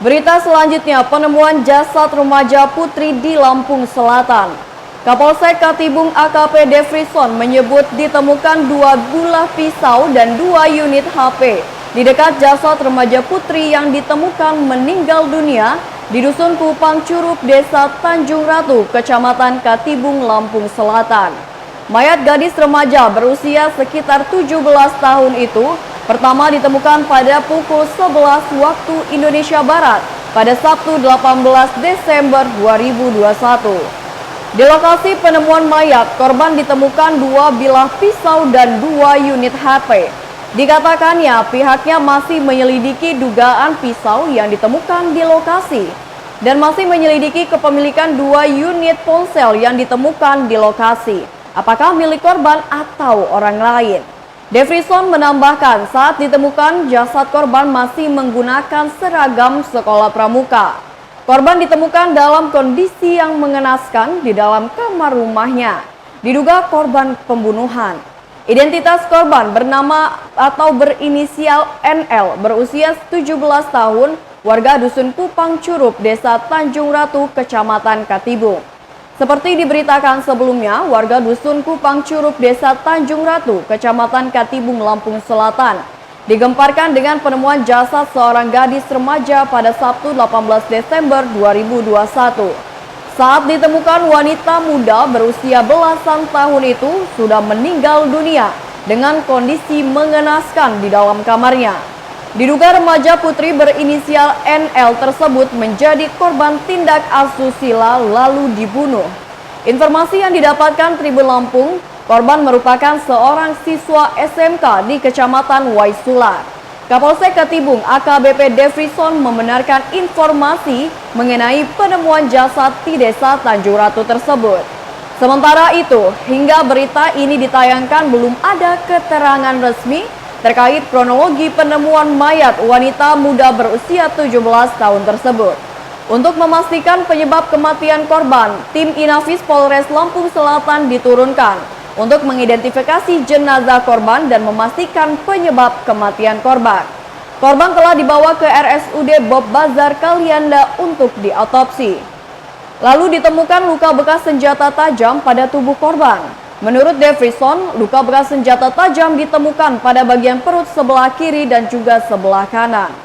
Berita selanjutnya, penemuan jasad remaja putri di Lampung Selatan. Kapolsek Katibung AKP Defrison menyebut ditemukan 2 bulah pisau dan 2 unit HP di dekat jasad remaja putri yang ditemukan meninggal dunia di Dusun Kupang Curup, Desa Tanjung Ratu, Kecamatan Katibung, Lampung Selatan. Mayat gadis remaja berusia sekitar 17 tahun itu pertama ditemukan pada pukul 11 waktu Indonesia Barat pada Sabtu 18 Desember 2021. Di lokasi penemuan mayat, korban ditemukan 2 bilah pisau dan 2 unit HP. Dikatakannya pihaknya masih menyelidiki dugaan pisau yang ditemukan di lokasi dan masih menyelidiki kepemilikan 2 unit ponsel yang ditemukan di lokasi. Apakah milik korban atau orang lain? Defrison menambahkan saat ditemukan jasad korban masih menggunakan seragam sekolah pramuka. Korban ditemukan dalam kondisi yang mengenaskan di dalam kamar rumahnya. Diduga korban pembunuhan. Identitas korban bernama atau berinisial NL berusia 17 tahun, warga Dusun Kupang Curup, Desa Tanjung Ratu, Kecamatan Katibung. Seperti diberitakan sebelumnya, warga Dusun Kupang Curup, Desa Tanjung Ratu, Kecamatan Katibung, Lampung Selatan, digemparkan dengan penemuan jasad seorang gadis remaja pada Sabtu 18 Desember 2021. Saat ditemukan, wanita muda berusia belasan tahun itu sudah meninggal dunia dengan kondisi mengenaskan di dalam kamarnya. Diduga remaja putri berinisial NL tersebut menjadi korban tindak asusila lalu dibunuh. Informasi yang didapatkan Tribun Lampung, korban merupakan seorang siswa SMK di Kecamatan Waisula. Kapolsek Katibung AKBP Defrison membenarkan informasi mengenai penemuan jasad di Desa Tanjung Ratu tersebut. Sementara itu, hingga berita ini ditayangkan belum ada keterangan resmi terkait kronologi penemuan mayat wanita muda berusia 17 tahun tersebut. Untuk memastikan penyebab kematian korban, tim Inafis Polres Lampung Selatan diturunkan untuk mengidentifikasi jenazah korban dan memastikan penyebab kematian korban. Korban telah dibawa ke RSUD Bob Bazar Kalianda untuk diotopsi. Lalu ditemukan luka bekas senjata tajam pada tubuh korban. Menurut Defrison, luka bekas senjata tajam ditemukan pada bagian perut sebelah kiri dan juga sebelah kanan.